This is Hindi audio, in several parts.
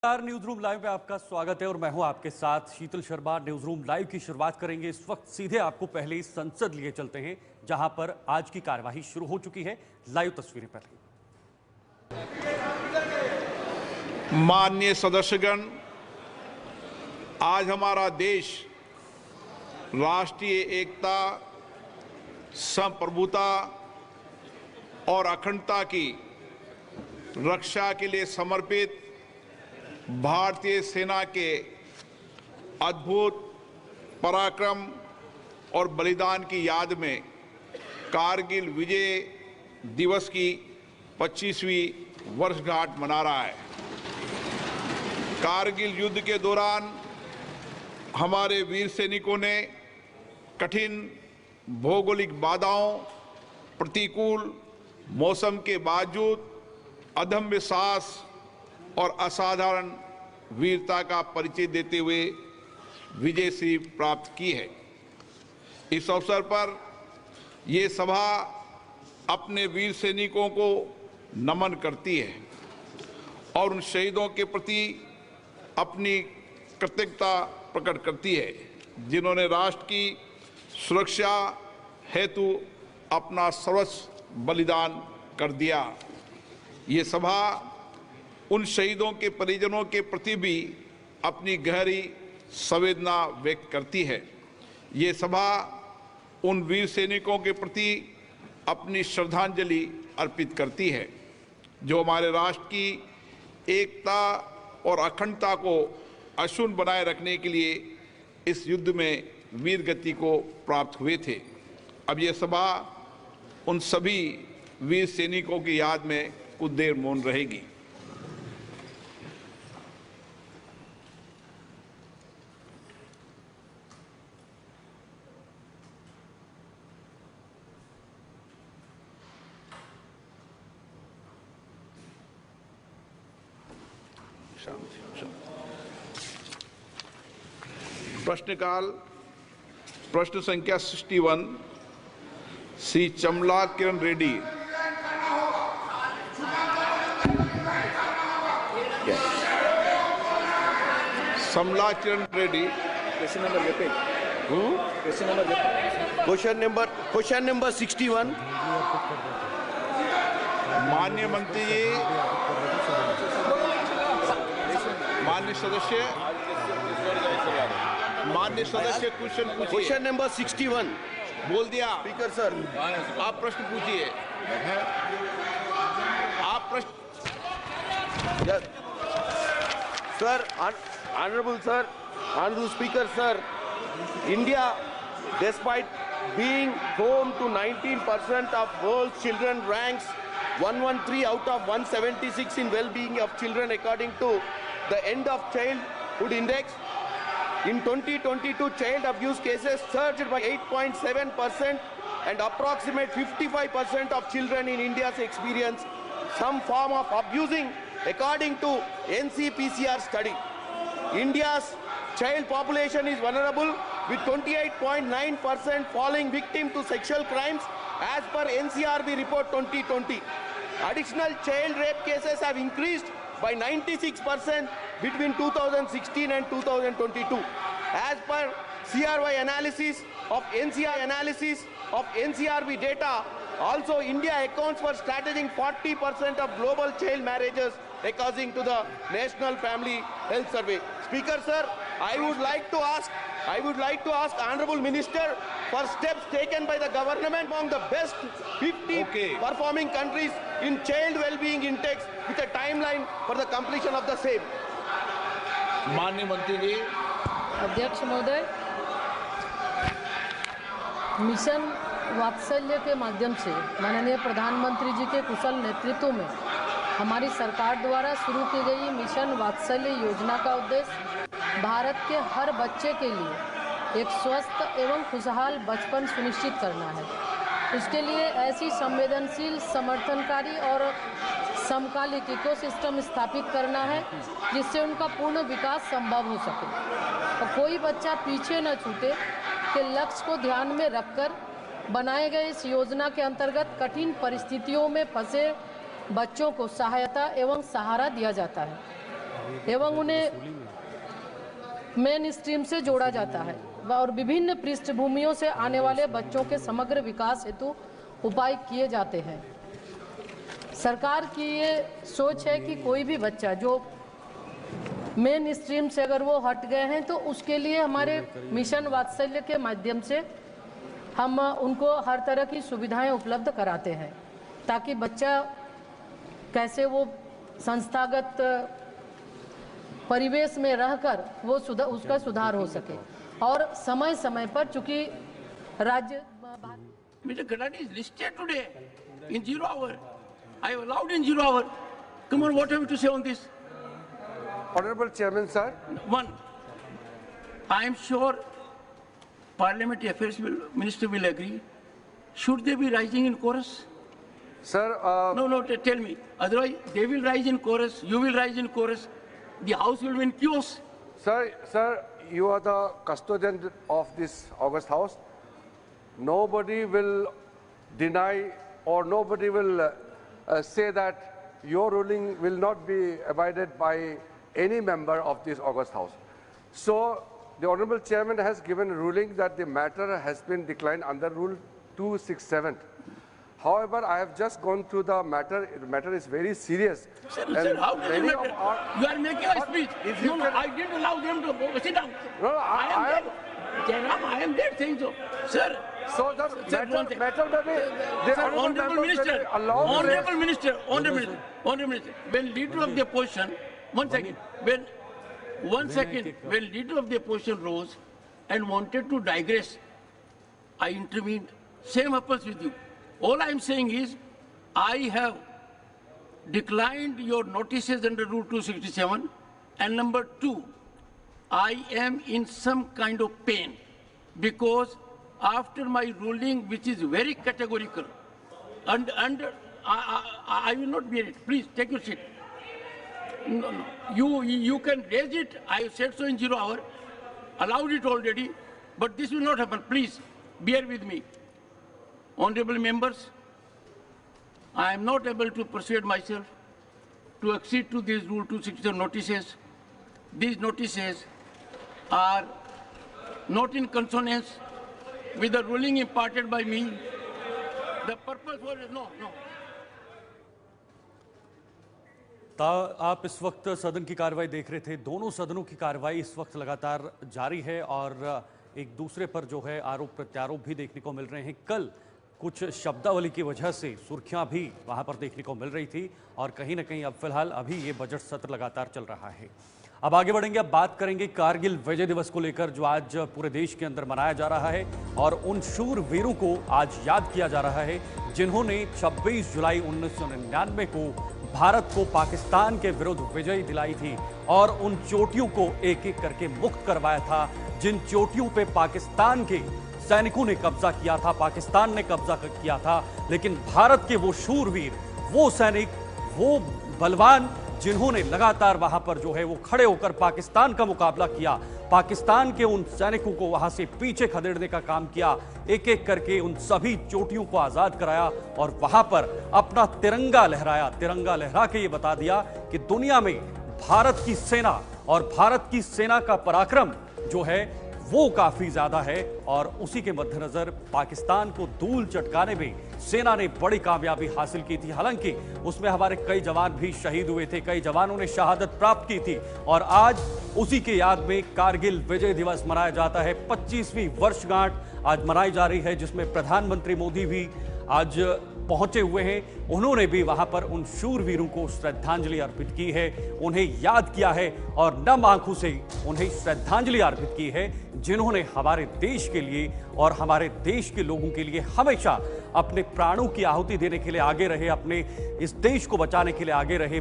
न्यूज रूम लाइव में आपका स्वागत है और मैं हूं आपके साथ शीतल शर्मा। न्यूज रूम लाइव की शुरुआत करेंगे इस वक्त। सीधे आपको पहले ही संसद लिए चलते हैं जहां पर आज की कार्यवाही शुरू हो चुकी है। लाइव तस्वीरें पहले। माननीय सदस्यगण, आज हमारा देश राष्ट्रीय एकता, संप्रभुता और अखंडता की रक्षा के लिए समर्पित भारतीय सेना के अद्भुत पराक्रम और बलिदान की याद में कारगिल विजय दिवस की 25वीं वर्षगांठ मना रहा है। कारगिल युद्ध के दौरान हमारे वीर सैनिकों ने कठिन भौगोलिक बाधाओं, प्रतिकूल मौसम के बावजूद अदम्य साहस और असाधारण वीरता का परिचय देते हुए विजय श्री प्राप्त की है। इस अवसर पर ये सभा अपने वीर सैनिकों को नमन करती है और उन शहीदों के प्रति अपनी कृतज्ञता प्रकट करती है जिन्होंने राष्ट्र की सुरक्षा हेतु अपना सर्वस्व बलिदान कर दिया। ये सभा उन शहीदों के परिजनों के प्रति भी अपनी गहरी संवेदना व्यक्त करती है। ये सभा उन वीर सैनिकों के प्रति अपनी श्रद्धांजलि अर्पित करती है जो हमारे राष्ट्र की एकता और अखंडता को अक्षुण्ण बनाए रखने के लिए इस युद्ध में वीर गति को प्राप्त हुए थे। अब ये सभा उन सभी वीर सैनिकों की याद में कुछ देर मौन रहेगी। प्रश्नकाल। प्रश्न संख्या 61 Shri Chamala Kiran Reddy. Samala Kiran Reddy. Question number repeat. Question number 61। माननीय मंत्री जी, माननीय सदस्य क्वेश्चन पूछिए। क्वेश्चन नंबर 61 बोल दिया। स्पीकर सर, आप प्रश्न पूछिए। आप प्रश्न। Sir, honorable speaker sir, India, despite being home to 19% of world's children, ranks 113 out of 176 in well-being of children according to the End of Childhood Index. In 2022, child abuse cases surged by 8.7% and approximate 55% of children in India experience some form of abusing according to NCPCR study. India's child population is vulnerable with 28.9% falling victim to sexual crimes as per NCRB report 2020. Additional child rape cases have increased by 96% between 2016 and 2022. As per CRY analysis of NCRB data, also India accounts for strategizing 40% of global child marriages according to the National Family Health Survey. Speaker sir, I would like to ask Honorable Minister for steps taken by the government among the best 50 performing countries in child well-being index with a timeline for the completion of the same. माननीय मंत्री जी। अध्यक्ष महोदय, मिशन वात्सल्य के माध्यम से माननीय प्रधानमंत्री जी के कुशल नेतृत्व में हमारी सरकार द्वारा शुरू की गई मिशन वात्सल्य योजना का उद्देश्य भारत के हर बच्चे के लिए एक स्वस्थ एवं खुशहाल बचपन सुनिश्चित करना है। इसके लिए ऐसी संवेदनशील, समर्थनकारी और समकालिक इकोसिस्टम स्थापित करना है जिससे उनका पूर्ण विकास संभव हो सके और कोई बच्चा पीछे न छूटे के लक्ष्य को ध्यान में रखकर बनाए गए इस योजना के अंतर्गत कठिन परिस्थितियों में फंसे बच्चों को सहायता एवं सहारा दिया जाता है। एवं उन्हें मेन स्ट्रीम से जोड़ा जाता है और विभिन्न पृष्ठभूमियों से आने वाले बच्चों के समग्र विकास हेतु उपाय किए जाते हैं। सरकार की ये सोच है कि कोई भी बच्चा जो मेन स्ट्रीम से अगर वो हट गए हैं तो उसके लिए हमारे मिशन वात्सल्य के माध्यम से हम उनको हर तरह की सुविधाएं उपलब्ध कराते हैं ताकि बच्चा कैसे वो संस्थागत परिवेश में रहकर वो उसका सुधार हो सके और समय समय पर चूंकि राज्य Mr. Gadani is listed today in 0 hour. I have allowed in 0 hour. Come on, what have you to say on this? Honorable Chairman, sir. One, I am sure Parliamentary Affairs Minister will agree. Should they be rising in chorus? Sir, No, tell me. Otherwise, they will rise in chorus, you will rise in chorus, the House will be in chaos. Sir, you are the custodian of this August House. Nobody will deny or nobody will say that your ruling will not be abided by any member of this August House. So, the Honorable Chairman has given a ruling that the matter has been declined under Rule 267. However, I have just gone through the matter. The matter is very serious. Sir, how does it matter? You are making a speech. No, I didn't allow them to go. Sit down. No, I am there saying so. Sir, So the Sir, matter may be, the Sir, Honorable Minister, Honorable Minister, when leader of the opposition, when leader of the opposition rose and wanted to digress, I intervened. Same happens with you. All I am saying is, I have declined your notices under Rule 267, and number two, I am in some kind of pain because after my ruling, which is very categorical, and I will not bear it. Please take your seat. No. You can raise it. I have said so in 0 hour, allowed it already, but this will not happen. Please bear with me. Honorable members, I am not able to persuade myself to accede to these Rule 267 notices. These notices are not in consonance with the ruling imparted by me. The purpose was no. आप इस वक्त सदन की कार्रवाई देख रहे थे। दोनों सदनों की कार्रवाई इस वक्त लगातार जारी है और एक दूसरे पर जो है आरोप प्रत्यारोप भी देखने को मिल रहे हैं। कल कुछ शब्दावली की वजह से सुर्खियां भी वहां पर देखने को मिल रही थी और कहीं ना कहीं अब फिलहाल अभी ये बजट सत्र लगातार चल रहा है। अब आगे बढ़ेंगे, अब बात करेंगे कारगिल विजय दिवस को लेकर जो आज पूरे देश के अंदर मनाया जा रहा है और उन शूर वीरों को आज याद किया जा रहा है जिन्होंने 26 जुलाई 1999 को भारत को पाकिस्तान के विरुद्ध विजय दिलाई थी और उन चोटियों को एक एक करके मुक्त करवाया था, जिन चोटियों पे पाकिस्तान के सैनिकों ने कब्जा किया था, पाकिस्तान ने कब्जा किया था। लेकिन भारत के वो शूरवीर, वो सैनिक, वो बलवान जिन्होंने लगातार वहां पर जो है वो खड़े होकर पाकिस्तान का मुकाबला किया, पाकिस्तान के उन सैनिकों को वहां से पीछे खदेड़ने का काम किया, एक एक करके उन सभी चोटियों को आजाद कराया और वहां पर अपना तिरंगा लहराया। तिरंगा लहरा के ये बता दिया कि दुनिया में भारत की सेना और भारत की सेना का पराक्रम जो है वो काफी ज्यादा है और उसी के मद्देनजर पाकिस्तान को धूल चटकाने में सेना ने बड़ी कामयाबी हासिल की थी। हालांकि उसमें हमारे कई जवान भी शहीद हुए थे, कई जवानों ने शहादत प्राप्त की थी और आज उसी के याद में कारगिल विजय दिवस मनाया जाता है। 25वीं वर्षगांठ आज मनाई जा रही है जिसमें प्रधानमंत्री मोदी भी आज पहुंचे हुए हैं। उन्होंने भी वहां पर उन शूरवीरों को श्रद्धांजलि अर्पित की है, उन्हें याद किया है और नम आंखों से उन्हें श्रद्धांजलि अर्पित की है जिन्होंने हमारे देश के लिए और हमारे देश के लोगों के लिए हमेशा अपने प्राणों की आहुति देने के लिए आगे रहे, अपने इस देश को बचाने के लिए आगे रहे,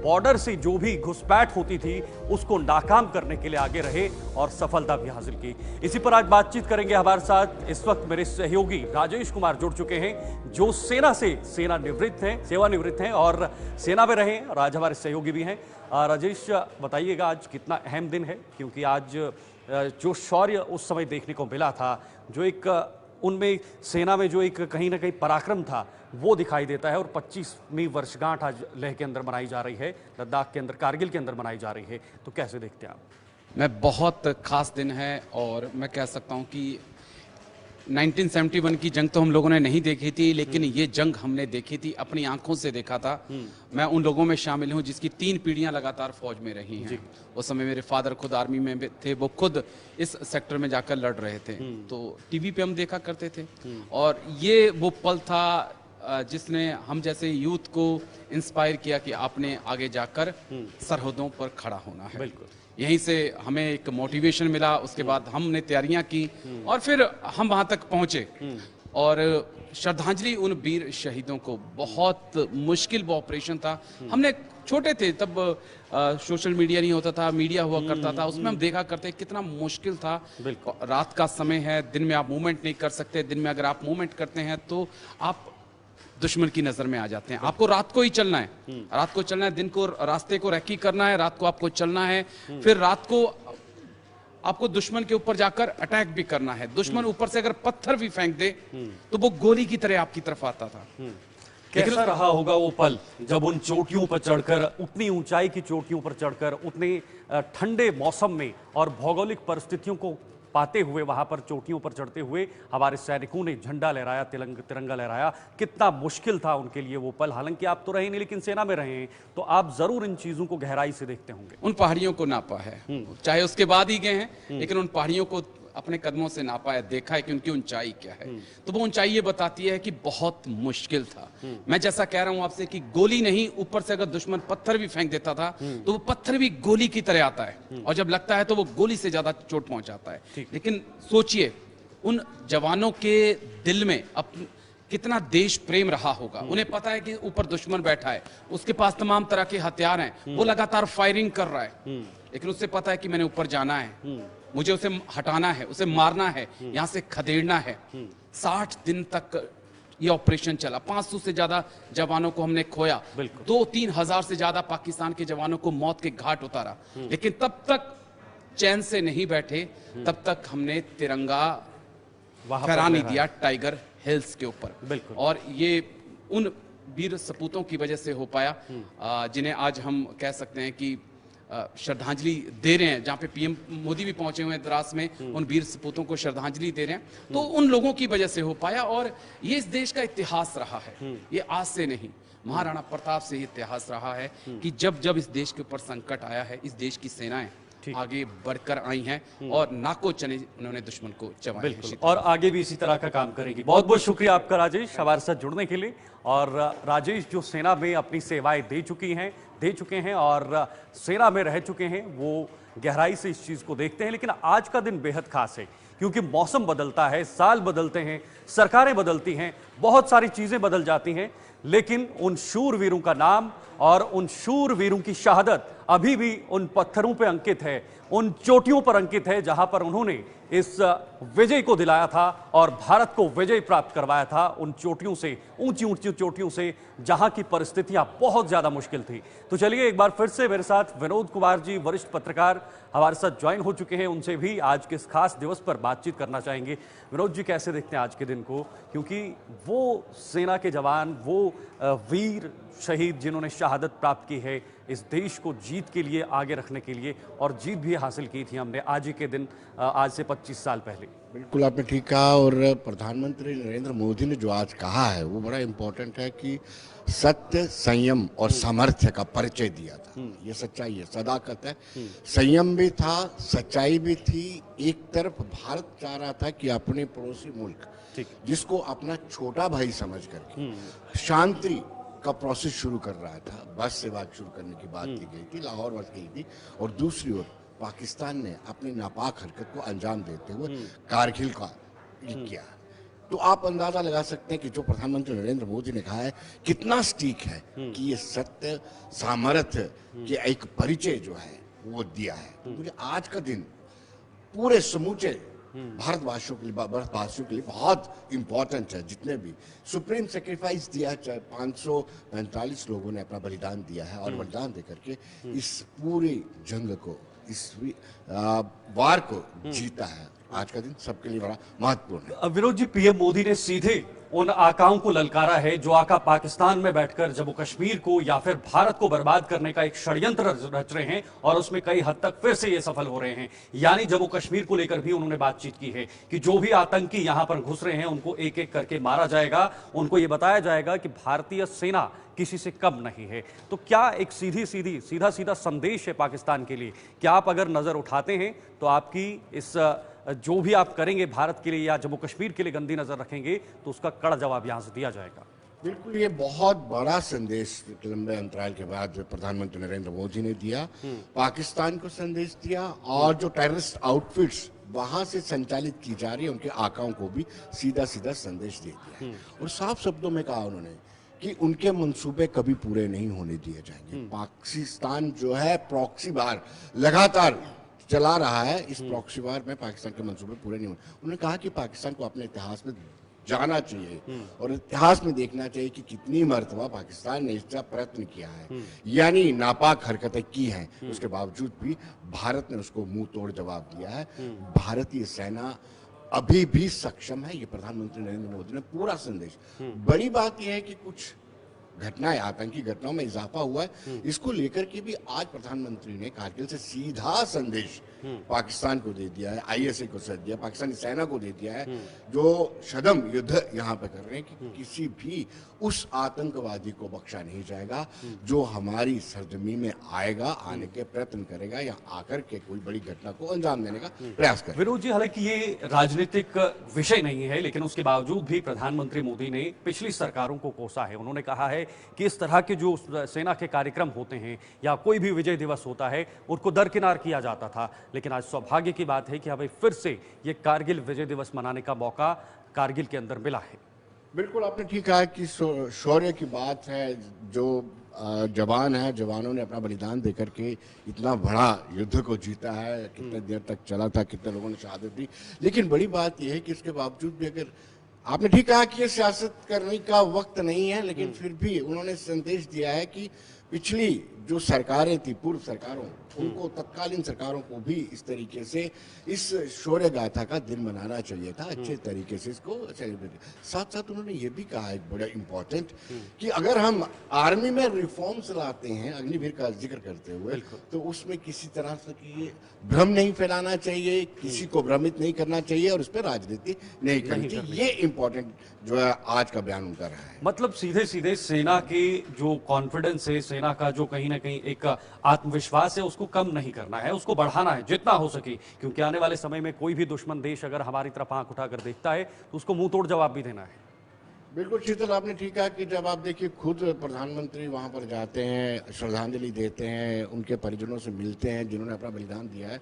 बॉर्डर से जो भी घुसपैठ होती थी उसको नाकाम करने के लिए आगे रहे और सफलता भी हासिल की। इसी पर आज बातचीत करेंगे हमारे साथ इस वक्त मेरे सहयोगी राजेश कुमार जुड़ चुके हैं जो सेवानिवृत्त हैं और सेना में रहे और आज हमारे सहयोगी भी हैं। राजेश, बताइएगा आज कितना अहम दिन है, क्योंकि आज जो शौर्य उस समय देखने को मिला था, जो एक उनमें सेना में जो एक कहीं ना कहीं पराक्रम था वो दिखाई देता है। और 25वीं वर्षगांठ आज लेह के अंदर मनाई जा रही है, लद्दाख के अंदर, कारगिल के अंदर मनाई जा रही है, तो कैसे देखते हैं आप? मैं बहुत खास दिन है और मैं कह सकता हूं कि 1971 की जंग तो हम लोगों ने नहीं देखी थी, लेकिन ये जंग हमने देखी थी, अपनी आंखों से देखा था। मैं उन लोगों में शामिल हूं जिसकी 3 पीढ़ियां लगातार फौज में रही हैं। उस समय मेरे फादर खुद आर्मी में थे, वो खुद इस सेक्टर में जाकर लड़ रहे थे, तो टीवी पे हम देखा करते थे। और ये वो पल था जिसने हम जैसे यूथ को इंस्पायर किया कि आपने आगे जाकर सरहदों पर खड़ा होना है। बिल्कुल, यहीं से हमें एक मोटिवेशन मिला। उसके बाद हमने तैयारियां की और फिर हम वहां तक पहुंचे और श्रद्धांजलि उन वीर शहीदों को। बहुत मुश्किल वो ऑपरेशन था। हमने छोटे थे तब, सोशल मीडिया नहीं होता था, मीडिया हुआ करता था, उसमें हम देखा करते कितना मुश्किल था। रात का समय है, दिन में आप मूवमेंट नहीं कर सकते, दिन में अगर आप मूवमेंट करते हैं तो आप दुश्मन की नजर में आ जाते हैं। आपको रात को ही चलना है, रात को चलना है, दिन को रास्ते को रेकी करना है, रात को आपको चलना है, फिर रात को आपको दुश्मन के ऊपर जाकर अटैक भी करना है। दुश्मन ऊपर से अगर पत्थर भी फेंक दे तो वो गोली की तरह आपकी तरफ आता था। कैसा रहा होगा वो पल जब उन चोटियों पर चढ़कर, उतनी ऊंचाई की चोटियों पर चढ़कर, उतने ठंडे मौसम में और भौगोलिक परिस्थितियों को पाते हुए वहां पर चोटियों पर चढ़ते हुए हमारे सैनिकों ने झंडा लहराया, तिरंगा लहराया। कितना मुश्किल था उनके लिए वो पल। हालांकि आप तो रहे नहीं, लेकिन सेना में रहे हैं, तो आप जरूर इन चीजों को गहराई से देखते होंगे। उन पहाड़ियों को नापा है, चाहे उसके बाद ही गए हैं, लेकिन उन पहाड़ियों को अपने कदमों से नापा है, देखा है कि उनकी ऊंचाई क्या है। तो वो ऊंचाई ये बताती है कि बहुत मुश्किल था। मैं जैसा कह रहा हूं आपसे कि गोली नहीं, ऊपर से अगर दुश्मन पत्थर भी फेंक देता था तो वो पत्थर भी गोली की तरह आता है, और जब लगता है तो वो गोली से ज्यादा चोट पहुंचाता है। लेकिन सोचिए उन जवानों के दिल में कितना देश प्रेम रहा होगा। उन्हें पता है कि ऊपर दुश्मन बैठा है, उसके पास तमाम तरह के हथियार हैं, वो लगातार फायरिंग कर रहा है, लेकिन उससे पता है कि मैंने ऊपर जाना है, मुझे उसे हटाना है, उसे मारना है, यहां से खदेड़ना है। 60 दिन तक ये ऑपरेशन चला, 500 से ज्यादा जवानों को हमने खोया, 2-3 हजार से ज्यादा पाकिस्तान के जवानों को मौत के घाट उतारा, लेकिन तब तक चैन से नहीं बैठे, तब तक हमने तिरंगा फहरा नहीं दिया टाइगर हिल्स के ऊपर। और ये उन वीर सपूतों की वजह से हो पाया, जिन्हें आज हम कह सकते हैं कि श्रद्धांजलि दे रहे हैं। जहां पे पीएम मोदी भी पहुंचे हुए हैं द्रास में, उन वीर सपूतों को श्रद्धांजलि दे रहे हैं, तो उन लोगों की वजह से हो पाया। और ये इस देश का इतिहास रहा है, ये आज से नहीं, महाराणा प्रताप से ये इतिहास रहा है कि जब जब इस देश के ऊपर संकट आया है, इस देश की सेनाएं आगे बढ़कर आई हैं और नाको चने उन्होंने दुश्मन को चबाया है। और आगे भी इसी तरह का काम करेगी। बहुत बहुत शुक्रिया आपका राजेश, हमारे साथ जुड़ने के लिए। और राजेश जो सेना में अपनी सेवाएं दे चुके हैं और सेना में रह चुके हैं, वो गहराई से इस चीज को देखते हैं। लेकिन आज का दिन बेहद खास है क्योंकि मौसम बदलता है, साल बदलते हैं, सरकारें बदलती हैं, बहुत सारी चीजें बदल जाती हैं, लेकिन उन शूरवीरों का नाम और उन शूरवीरों की शहादत अभी भी उन पत्थरों पर अंकित है, उन चोटियों पर अंकित है जहां पर उन्होंने इस विजय को दिलाया था और भारत को विजय प्राप्त करवाया था। उन चोटियों से, ऊंची ऊंची चोटियों से, जहां की परिस्थितियां बहुत ज्यादा मुश्किल थी। तो चलिए एक बार फिर से मेरे साथ विनोद कुमार जी, वरिष्ठ पत्रकार, हमारे साथ ज्वाइन हो चुके हैं। उनसे भी आज के इस खास दिवस पर बातचीत करना चाहेंगे। विनोद जी, कैसे देखते हैं आज के दिन को? क्योंकि वो सेना के जवान, वो वीर शहीद जिन्होंने शहादत प्राप्त की है इस देश को जीत के लिए आगे रखने के लिए, और जीत भी हासिल की थी हमने आज ही के दिन, आज से 25 साल पहले। बिल्कुल आपने ठीक कहा। और प्रधानमंत्री नरेंद्र मोदी ने जो आज कहा है वो बड़ा इम्पोर्टेंट है कि सत्य, संयम और सामर्थ्य का परिचय दिया था। ये सच्चाई है, सदाकत है, संयम भी था, सच्चाई भी थी। एक तरफ भारत चाह रहा था कि अपने पड़ोसी मुल्क जिसको अपना छोटा भाई समझ करके शांति का प्रोसेस शुरू कर रहा था, बस से बात शुरू करने की बात की गई थी, लाहौर बस गई थी, और दूसरी ओर पाकिस्तान ने अपनी नापाक हरकत को अंजाम देते हुए कारगिल का किया। तो आप अंदाजा लगा सकते हैं कि जो प्रधानमंत्री नरेंद्र मोदी ने कहा है कितना स्टीक है कि ये सत्य, सामर्थ्य के एक परिचय जो है वो दिया है। मुझे आज का दिन पूरे समूचे भारतवासियों के लिए बहुत इंपॉर्टेंट है। जितने भी सुप्रीम सेक्रीफाइस दिया, चाहे 545 लोगों ने अपना बलिदान दिया है, और बलिदान देकर के इस पूरी जंग को, इस वार को जीता है। आज का दिन सबके लिए बड़ा महत्वपूर्ण है। विनोद जी, पीएम मोदी ने सीधे उन आकाओं को ललकारा है जो आका पाकिस्तान में बैठकर जम्मू कश्मीर को या फिर भारत को बर्बाद करने का एक षड्यंत्र रच रहे हैं और उसमें कई हद तक फिर से ये सफल हो रहे हैं। यानी जम्मू कश्मीर को लेकर भी उन्होंने बातचीत की है कि जो भी आतंकी यहां पर घुस रहे हैं उनको एक एक करके मारा जाएगा, उनको ये बताया जाएगा कि भारतीय सेना किसी से कम नहीं है। तो क्या एक सीधा सीधा संदेश है पाकिस्तान के लिए? क्या आप अगर नजर उठाते हैं तो आपकी इस जो भी आप करेंगे भारत के लिए या जम्मू कश्मीर के लिए गंदी नजर रखेंगे तो उसका कड़ा जवाब यहां से दिया जाएगा? बिल्कुल, ये बहुत बड़ा संदेश लंबे अंतराल के बाद प्रधानमंत्री नरेंद्र मोदी ने दिया, पाकिस्तान को संदेश दिया और जो टेररिस्ट आउटफिट्स वहां से संचालित की जा रही है उनके आकाओं को भी सीधा संदेश दे दिया। और साफ शब्दों में कहा उन्होंने कि उनके मंसूबे कभी पूरे नहीं होने दिए जाएंगे। पाकिस्तान जो है प्रॉक्सी वार लगातार चला रहा है, इस प्रॉक्सी वार में पाकिस्तान के मंसूबे पूरे नहीं होंगे। उन्होंने कहा कि पाकिस्तान को अपने इतिहास में जाना चाहिए और इतिहास में देखना चाहिए कि कितनी मर्तबा पाकिस्तान ने इसका प्रयत्न किया है, यानी नापाक हरकतें की हैं, उसके बावजूद भी भारत ने उसको मुंह तोड़ जवाब दिया है। भारतीय सेना अभी भी सक्षम है, ये प्रधानमंत्री नरेंद्र मोदी ने पूरा संदेश। बड़ी बात यह है कि कुछ घटनाएं, आतंकी घटनाओं में इजाफा हुआ है, इसको लेकर के भी आज प्रधानमंत्री ने कारगिल से सीधा संदेश पाकिस्तान को दे दिया है, आईएसए को सद दिया, पाकिस्तानी सेना को दे दिया है जो सदम युद्ध यहाँ पे कर रहे हैं कि किसी भी उस आतंकवादी को बख्शा नहीं जाएगा जो हमारी सरजमी में आएगा, आने के प्रयत्न करेगा या आकर के कोई बड़ी घटना को अंजाम देने का प्रयास करेगा। विनोद जी, हालांकि ये राजनीतिक विषय नहीं है, लेकिन उसके बावजूद भी प्रधानमंत्री मोदी ने पिछली सरकारों को कोसा है। उन्होंने कहा है कि इस तरह के जो सेना के कार्यक्रम होते हैं या कोई भी विजय दिवस होता है उनको दरकिनार किया जाता था, लेकिन आज सौभाग्य की बात है कि हमें फिर से ये कारगिल विजय दिवस मनाने का मौका कारगिल के अंदर मिला है। बिल्कुल, आपने ठीक कहा कि शौर्य की बात है। जो जवान है, जवानों ने अपना बलिदान देकर के इतना बड़ा युद्ध को जीता है, कितने देर तक चला था, कितने लोगों ने शहादत दी। लेकिन बड़ी बात यह है कि इसके बावजूद भी, अगर आपने ठीक कहा कि ये सियासत करने का वक्त नहीं है, लेकिन फिर भी उन्होंने संदेश दिया है कि पिछली जो सरकारें थी, पूर्व सरकारों, उनको, तत्कालीन सरकारों को भी इस तरीके से इस शौर्य गाथा का दिन मनाना चाहिए था, अच्छे तरीके से इसको सेलिब्रेट। साथ साथ उन्होंने ये भी कहा, एक बड़ा इंपॉर्टेंट, कि अगर हम आर्मी में रिफॉर्म्स लाते हैं, अग्निवीर का जिक्र करते हुए, तो उसमें किसी तरह से कि भ्रम नहीं फैलाना चाहिए, किसी को भ्रमित नहीं करना चाहिए और उस पर राजनीति नहीं करनी चाहिए। ये इंपॉर्टेंट जो है आज का बयान उनका रहा है। मतलब सीधे सेना के जो कॉन्फिडेंस है, सेना का जो कहीं ना कहीं एक आत्मविश्वास है, उसको कम नहीं करना है, उसको बढ़ाना है जितना हो सके, क्योंकि आने वाले समय में कोई भी दुश्मन देश अगर हमारी तरफ आंख उठाकर देखता है तो उसको मुंह तोड़ जवाब भी देना है। बिल्कुल शीतल, आपने ठीक कहा कि जब आप देखिए खुद प्रधानमंत्री वहां पर जाते हैं, श्रद्धांजलि देते हैं, उनके परिजनों से मिलते हैं जिन्होंने अपना बलिदान दिया है,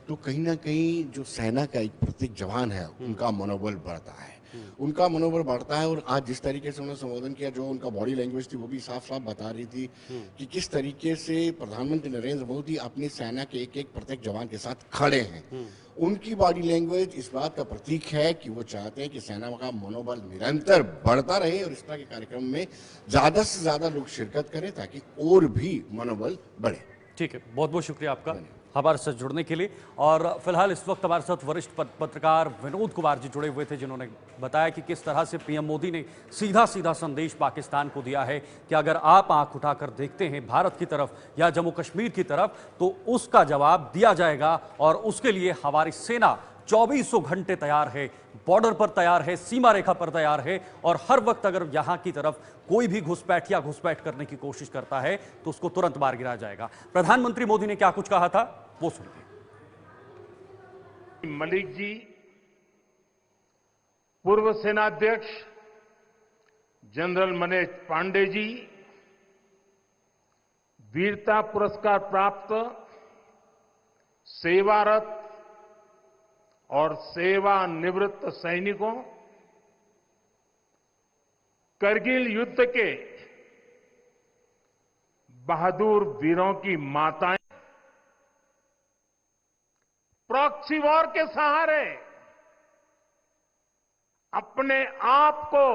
तो कहीं ना कहीं जो सेना का एक प्रत्येक जवान है उनका मनोबल बढ़ता है, उनका मनोबल बढ़ता है। और आज जिस तरीके से उन्होंने संबोधन किया, जो उनका बॉडी लैंग्वेज थी वो भी साफ साफ बता रही थी कि किस तरीके से प्रधानमंत्री नरेंद्र मोदी अपनी सेना के एक एक प्रत्येक जवान के साथ खड़े हैं। उनकी बॉडी लैंग्वेज इस बात का प्रतीक है कि वो चाहते हैं कि सेना का मनोबल निरंतर बढ़ता रहे और इस तरह के कार्यक्रम में ज्यादा से ज्यादा लोग शिरकत करें ताकि और भी मनोबल बढ़े। ठीक है, बहुत बहुत शुक्रिया आपका हमारे साथ जुड़ने के लिए। और फिलहाल इस वक्त हमारे साथ वरिष्ठ पत्रकार विनोद कुमार जी जुड़े हुए थे, जिन्होंने बताया कि किस तरह से पीएम मोदी ने सीधा संदेश पाकिस्तान को दिया है कि अगर आप आंख उठाकर देखते हैं भारत की तरफ या जम्मू कश्मीर की तरफ तो उसका जवाब दिया जाएगा और उसके लिए हमारी सेना 2400 घंटे तैयार है, बॉर्डर पर तैयार है, सीमा रेखा पर तैयार है और हर वक्त अगर यहां की तरफ कोई भी घुसपैठ करने की कोशिश करता है तो उसको तुरंत मार गिराया जाएगा। प्रधानमंत्री मोदी ने क्या कुछ कहा था वो सुनिए। मलिक जी, पूर्व सेनाध्यक्ष जनरल मनोज पांडे जी, वीरता पुरस्कार प्राप्त सेवारत और सेवानिवृत्त सैनिकों, करगिल युद्ध के बहादुर वीरों की माताएं, प्रॉक्सी वॉर के सहारे अपने आप को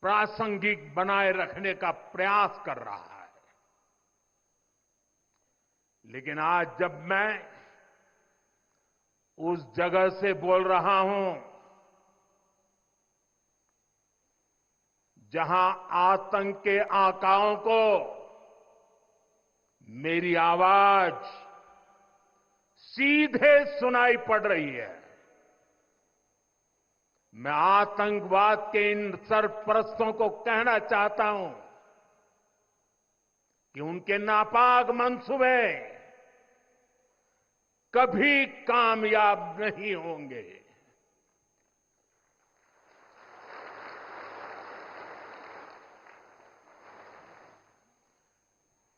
प्रासंगिक बनाए रखने का प्रयास कर रहा है। लेकिन आज जब मैं उस जगह से बोल रहा हूं जहां आतंक के आकाओं को मेरी आवाज सीधे सुनाई पड़ रही है। मैं आतंकवाद के इन सरपरस्तों को कहना चाहता हूं कि उनके नापाक मंसूबे कभी कामयाब नहीं होंगे।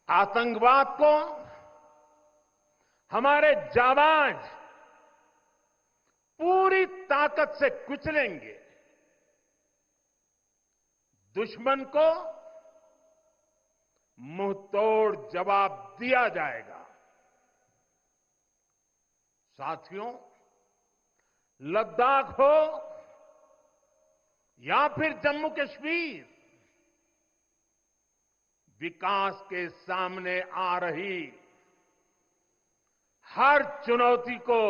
आतंकवाद को हमारे जाबाज पूरी ताकत से कुचलेंगे। दुश्मन को मुंहतोड़ जवाब दिया जाएगा। साथियों, लद्दाख हो या फिर जम्मू कश्मीर, विकास के सामने आ रही हर चुनौती को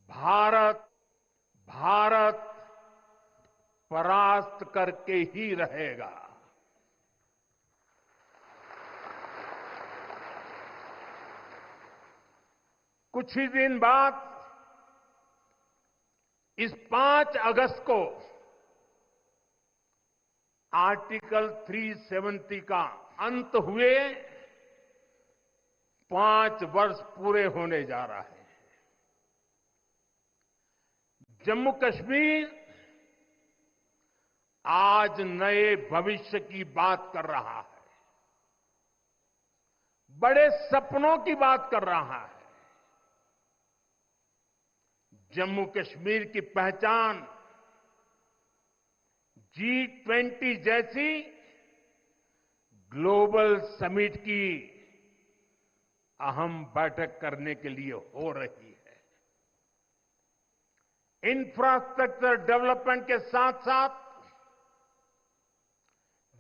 भारत परास्त करके ही रहेगा। कुछ ही दिन बाद इस 5 अगस्त को आर्टिकल 370 का अंत हुए 5 वर्ष पूरे होने जा रहा है। जम्मू कश्मीर आज नए भविष्य की बात कर रहा है, बड़े सपनों की बात कर रहा है। जम्मू कश्मीर की पहचान G20 जैसी ग्लोबल समिट की अहम बैठक करने के लिए हो रही है। इंफ्रास्ट्रक्चर डेवलपमेंट के साथ साथ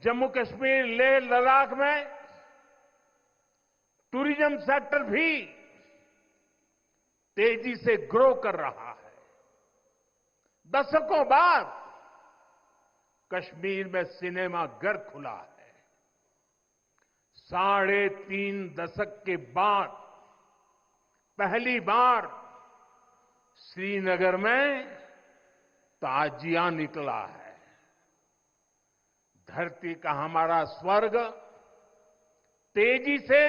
जम्मू कश्मीर लेह लद्दाख में टूरिज्म सेक्टर भी तेजी से ग्रो कर रहा है। दशकों बाद कश्मीर में सिनेमा घर खुला है। 3.5 दशक के बाद पहली बार श्रीनगर में ताजिया निकला है। धरती का हमारा स्वर्ग तेजी से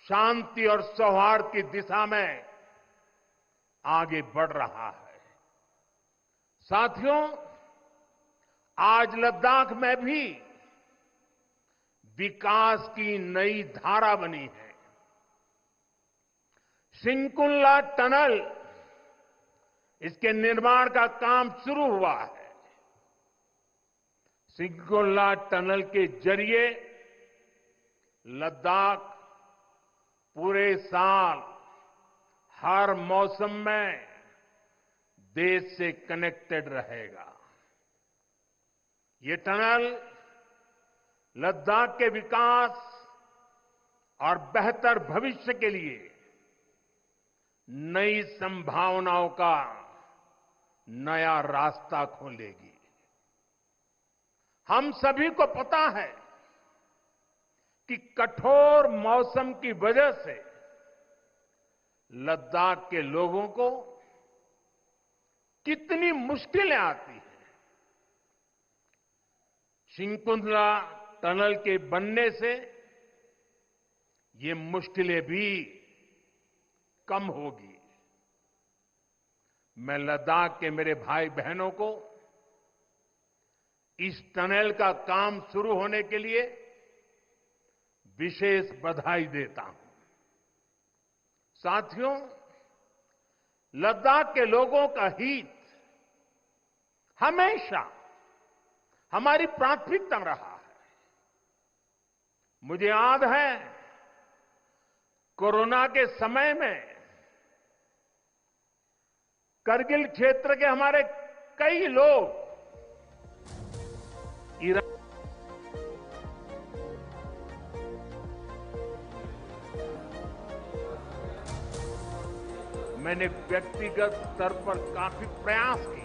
शांति और सौहार्द की दिशा में आगे बढ़ रहा है। साथियों, आज लद्दाख में भी विकास की नई धारा बनी है। सिंकुल्ला टनल, इसके निर्माण का काम शुरू हुआ है। सिंकुल्ला टनल के जरिए लद्दाख पूरे साल हर मौसम में देश से कनेक्टेड रहेगा। ये टनल लद्दाख के विकास और बेहतर भविष्य के लिए नई संभावनाओं का नया रास्ता खोलेगी। हम सभी को पता है कि कठोर मौसम की वजह से लद्दाख के लोगों को कितनी मुश्किलें आती हैं। सिंकुल्ला टनल के बनने से ये मुश्किलें भी कम होगी। मैं लद्दाख के मेरे भाई बहनों को इस टनल का काम शुरू होने के लिए विशेष बधाई देता हूं। साथियों, लद्दाख के लोगों का हित हमेशा हमारी प्राथमिकता रहा है। मुझे याद है कोरोना के समय में करगिल क्षेत्र के हमारे कई लोग मैंने व्यक्तिगत स्तर पर काफी प्रयास किए।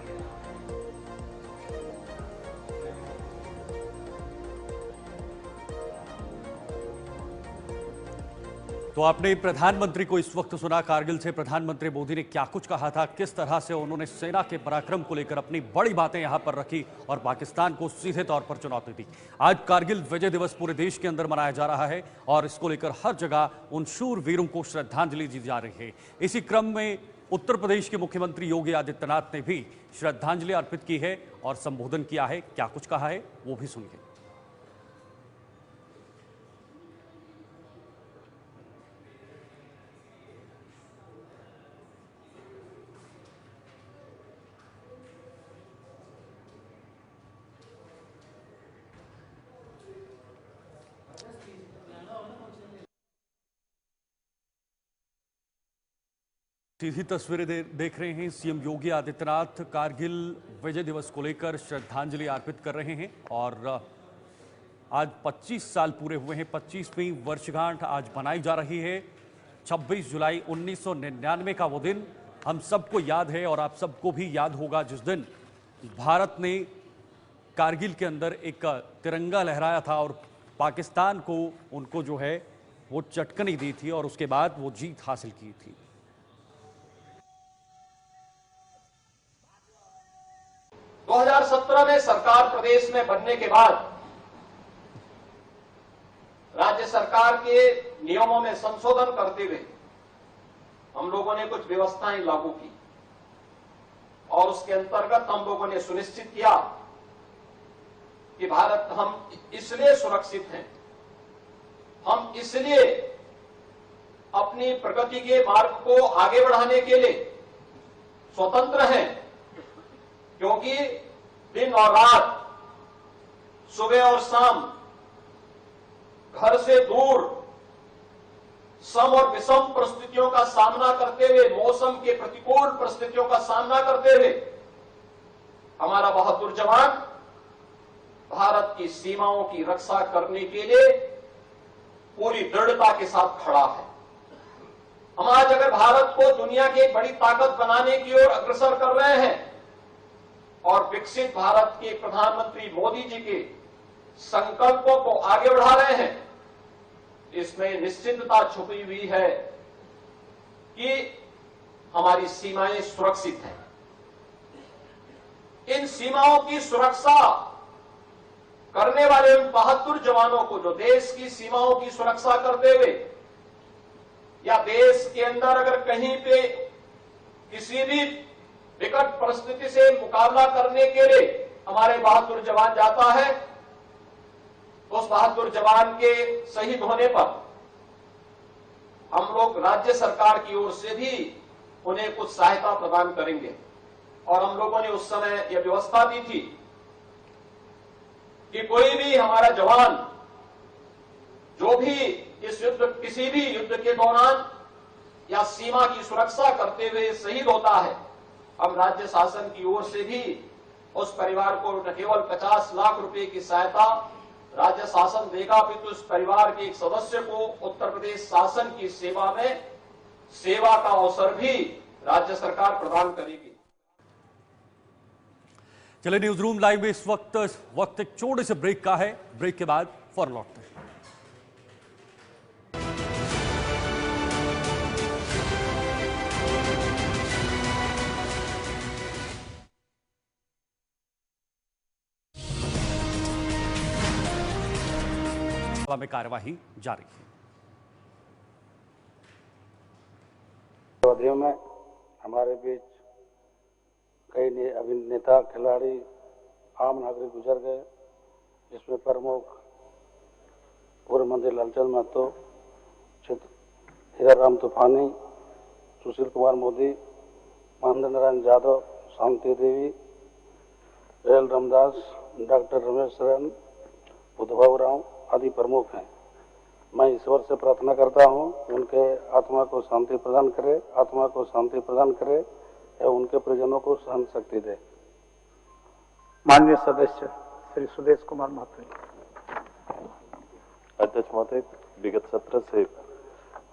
तो आपने प्रधानमंत्री को इस वक्त सुना। कारगिल से प्रधानमंत्री मोदी ने क्या कुछ कहा था, किस तरह से उन्होंने सेना के पराक्रम को लेकर अपनी बड़ी बातें यहां पर रखी और पाकिस्तान को सीधे तौर पर चुनौती दी। आज कारगिल विजय दिवस पूरे देश के अंदर मनाया जा रहा है और इसको लेकर हर जगह उन शूर वीरों को श्रद्धांजलि दी जा रही है। इसी क्रम में उत्तर प्रदेश के मुख्यमंत्री योगी आदित्यनाथ ने भी श्रद्धांजलि अर्पित की है और संबोधन किया है। क्या कुछ कहा है वो भी सुनिए। सीधी तस्वीरें देख रहे हैं। सीएम योगी आदित्यनाथ कारगिल विजय दिवस को लेकर श्रद्धांजलि अर्पित कर रहे हैं और आज 25 साल पूरे हुए हैं। 25वीं वर्षगांठ आज मनाई जा रही है। 26 जुलाई 1999 का वो दिन हम सबको याद है और आप सबको भी याद होगा, जिस दिन भारत ने कारगिल के अंदर एक तिरंगा लहराया था और पाकिस्तान को उनको जो है वो चटकनी दी थी और उसके बाद वो जीत हासिल की थी। दो 2017 में सरकार प्रदेश में बनने के बाद राज्य सरकार के नियमों में संशोधन करते हुए हम लोगों ने कुछ व्यवस्थाएं लागू की और उसके अंतर्गत हम लोगों ने सुनिश्चित किया कि भारत हम इसलिए सुरक्षित हैं, हम इसलिए अपनी प्रगति के मार्ग को आगे बढ़ाने के लिए स्वतंत्र हैं क्योंकि दिन और रात, सुबह और शाम घर से दूर सम और विषम परिस्थितियों का सामना करते हुए, मौसम के प्रतिकूल परिस्थितियों का सामना करते हुए हमारा बहादुर जवान भारत की सीमाओं की रक्षा करने के लिए पूरी दृढ़ता के साथ खड़ा है। हम आज अगर भारत को दुनिया की एक बड़ी ताकत बनाने की ओर अग्रसर कर रहे हैं और विकसित भारत के प्रधानमंत्री मोदी जी के संकल्पों को आगे बढ़ा रहे हैं, इसमें निश्चितता छुपी हुई है कि हमारी सीमाएं सुरक्षित हैं। इन सीमाओं की सुरक्षा करने वाले उन बहादुर जवानों को जो देश की सीमाओं की सुरक्षा करते हुए या देश के अंदर अगर कहीं पे किसी भी विकट परिस्थिति से मुकाबला करने के लिए हमारे बहादुर जवान जाता है, उस बहादुर जवान के शहीद होने पर हम लोग राज्य सरकार की ओर से भी उन्हें कुछ सहायता प्रदान करेंगे। और हम लोगों ने उस समय यह व्यवस्था दी थी कि कोई भी हमारा जवान जो भी इस युद्ध, किसी भी युद्ध के दौरान या सीमा की सुरक्षा करते हुए शहीद होता है, हम राज्य शासन की ओर से भी उस परिवार को न केवल 50 लाख रुपए की सहायता राज्य शासन देगा, अपितु उस परिवार के एक सदस्य को उत्तर प्रदेश शासन की सेवा में सेवा का अवसर भी राज्य सरकार प्रदान करेगी। चलिए, न्यूज रूम लाइव में इस वक्त एक छोटे से ब्रेक का है। ब्रेक के बाद फौरन लौटते हैं। में कार्यवाही जारी है। अवधियों में हमारे बीच कई अभिनेता, खिलाड़ी, आम नागरिक गुजर गए, जिसमें प्रमुख पूर्व मंत्री लालचंद महतो, हीराराम तूफानी, सुशील कुमार मोदी, महेंद्र नारायण यादव, शांति देवी, एल रामदास, डॉक्टर रमेश शरण, उद्धव राव आदि प्रमुख हैं। मैं ईश्वर से प्रार्थना करता हूं उनके आत्मा को शांति प्रदान करे, आत्मा को शांति प्रदान करे एवं उनके परिजनों को सहन शक्ति दे। माननीय सदस्य श्री सुदेश कुमार महतो। अध्यक्ष महोदय, विगत सत्र से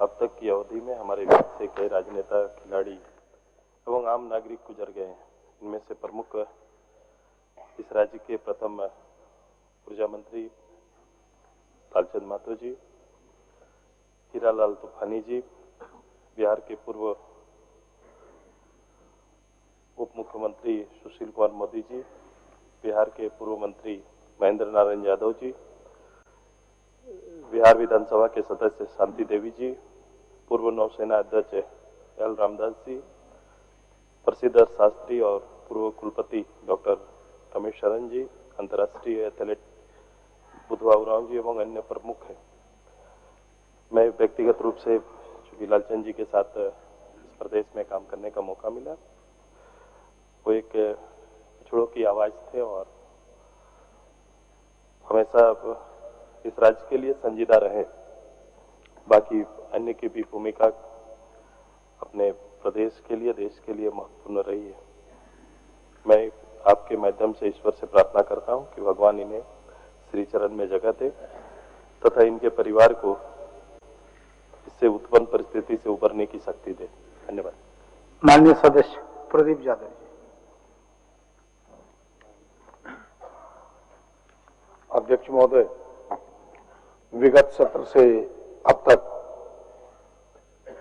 अब तक की अवधि में हमारे बीच से कई राजनेता, खिलाड़ी एवं आम नागरिक गुजर गए हैं। इनमें से प्रमुख इस राज्य के प्रथम ऊर्जा मंत्री लालचंद महतो जी, हीरालाल तूफानी जी, बिहार के पूर्व उप मुख्यमंत्री सुशील कुमार मोदी जी, बिहार के पूर्व मंत्री महेंद्र नारायण यादव जी, बिहार विधानसभा के सदस्य शांति देवी जी, पूर्व नौसेना अध्यक्ष एल रामदास जी, प्रसिद्ध शास्त्री और पूर्व कुलपति डॉक्टर रमेश शरण जी, अंतर्राष्ट्रीय एथलीट बुद्धबाबू राव जी एवं अन्य प्रमुख हैं। मैं व्यक्तिगत रूप से चूंकि लालचंद जी के साथ इस प्रदेश में काम करने का मौका मिला, वो एक पिछड़ों की आवाज थे और हमेशा इस राज्य के लिए संजीदा रहे। बाकी अन्य की भी भूमिका अपने प्रदेश के लिए, देश के लिए महत्वपूर्ण रही है। मैं आपके माध्यम से ईश्वर से प्रार्थना करता हूं कि भगवान इन्हें श्री चरण में जगह दे तथा इनके परिवार को इससे उत्पन्न परिस्थिति से उबरने की शक्ति दे। धन्यवाद। माननीय सदस्य प्रदीप यादव जी। अध्यक्ष महोदय, विगत सत्र से अब तक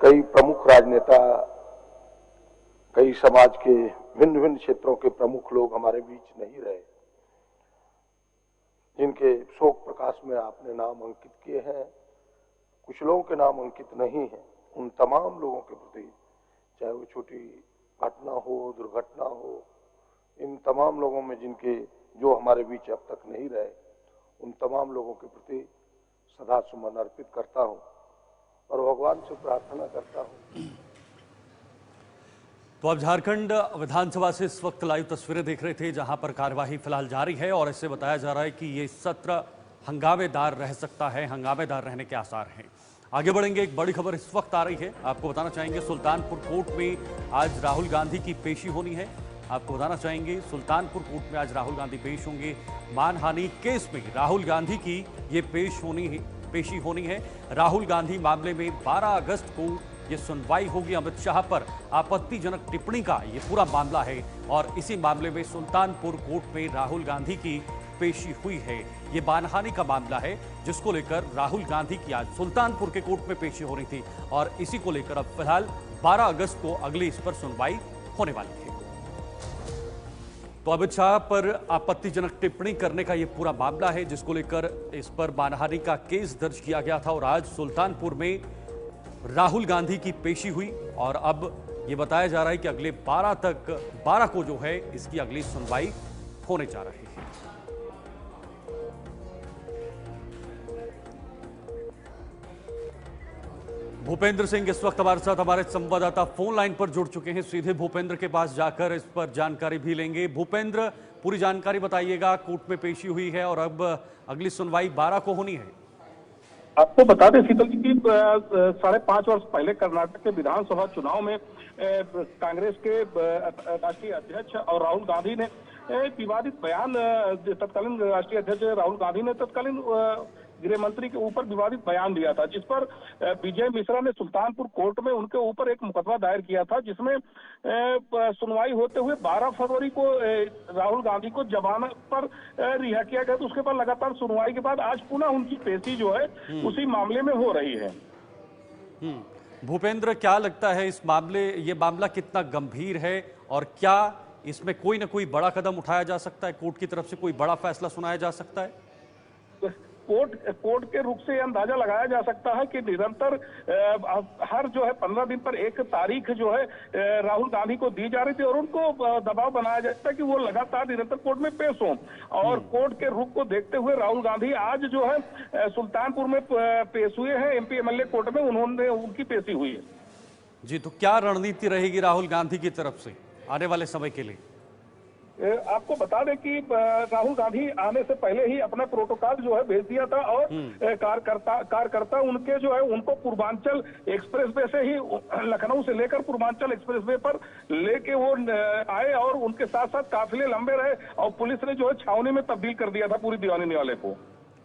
कई प्रमुख राजनेता, कई समाज के भिन्न भिन्न क्षेत्रों के प्रमुख लोग हमारे बीच नहीं रहे, जिनके शोक प्रकाश में आपने नाम अंकित किए हैं। कुछ लोगों के नाम अंकित नहीं है। उन तमाम लोगों के प्रति, चाहे वो छोटी घटना हो, दुर्घटना हो, इन तमाम लोगों में जिनके जो हमारे बीच अब तक नहीं रहे, उन तमाम लोगों के प्रति सदा सुमन अर्पित करता हूं और भगवान से प्रार्थना करता हूं। तो आप झारखंड विधानसभा से इस वक्त लाइव तस्वीरें देख रहे थे, जहां पर कार्यवाही फिलहाल जारी है और इससे बताया जा रहा है कि ये सत्र हंगामेदार रह सकता है, हंगामेदार रहने के आसार हैं। आगे बढ़ेंगे, एक बड़ी खबर इस वक्त आ रही है, आपको बताना चाहेंगे सुल्तानपुर कोर्ट में आज राहुल गांधी की पेशी होनी है। आपको बताना चाहेंगे सुल्तानपुर कोर्ट में आज राहुल गांधी पेश होंगे। मानहानि केस में राहुल गांधी की ये पेशी होनी है। राहुल गांधी मामले में 12 अगस्त को ये सुनवाई होगी। अमित शाह पर आपत्तिजनक टिप्पणी का ये पूरा मामला है और इसी मामले में सुल्तानपुर कोर्ट में राहुल गांधी की पेशी हुई है। ये मानहानि का मामला है जिसको लेकर राहुल गांधी की आज सुल्तानपुर के कोर्ट में पेशी हो रही थी और इसी को लेकर अब फिलहाल 12 अगस्त को अगली इस पर सुनवाई होने वाली है। तो अमित शाह पर आपत्तिजनक टिप्पणी करने का यह पूरा मामला है जिसको लेकर इस पर मानहानि का केस दर्ज किया गया था और आज सुल्तानपुर में राहुल गांधी की पेशी हुई और अब यह बताया जा रहा है कि अगले 12 को जो है इसकी अगली सुनवाई होने जा रही है। भूपेंद्र सिंह इस वक्त हमारे साथ हमारे संवाददाता फोन लाइन पर जुड़ चुके हैं। सीधे भूपेंद्र के पास जाकर इस पर जानकारी भी लेंगे। भूपेंद्र, पूरी जानकारी बताइएगा। कोर्ट में पेशी हुई है और अब अगली सुनवाई 12 को होनी है। आपको बता दें शीतल जी की 5.5 वर्ष पहले कर्नाटक के विधानसभा चुनाव में कांग्रेस के राष्ट्रीय अध्यक्ष और राहुल गांधी ने विवादित बयान, तत्कालीन राष्ट्रीय अध्यक्ष राहुल गांधी ने तत्कालीन गृह मंत्री के ऊपर विवादित बयान दिया था, जिस पर विजय मिश्रा ने सुल्तानपुर कोर्ट में उनके ऊपर एक मुकदमा दायर किया था, जिसमें सुनवाई होते हुए 12 फरवरी को राहुल गांधी को जमानत पर रिहा किया गया। तो उसके बाद लगातार सुनवाई के बाद आज पुनः उनकी पेशी जो है उसी मामले में हो रही है। भूपेंद्र, क्या लगता है ये मामला कितना गंभीर है और क्या इसमें कोई ना कोई बड़ा कदम उठाया जा सकता है? कोर्ट की तरफ से कोई बड़ा फैसला सुनाया जा सकता है? कोर्ट के रुख से अंदाजा लगाया जा सकता है कि निरंतर हर जो है 15 दिन पर एक तारीख जो है राहुल गांधी को दी जा रही थी और उनको दबाव बनाया जाता है कि वो लगातार निरंतर कोर्ट में पेश हों। और कोर्ट के रुख को देखते हुए राहुल गांधी आज जो है सुल्तानपुर में पेश हुए हैं, एमपी एमएलए कोर्ट में उनकी पेशी हुई है। जी, तो क्या रणनीति रहेगी राहुल गांधी की तरफ से आने वाले समय के लिए? आपको बता दें कि राहुल गांधी आने से पहले ही अपना प्रोटोकॉल जो है भेज दिया था और कार्यकर्ता उनके जो है उनको पूर्वांचल एक्सप्रेसवे से ही, लखनऊ से लेकर पूर्वांचल एक्सप्रेसवे पर लेके वो आए और उनके साथ साथ काफिले लंबे रहे और पुलिस ने जो है छावनी में तब्दील कर दिया था पूरी दीवानी निवाले को।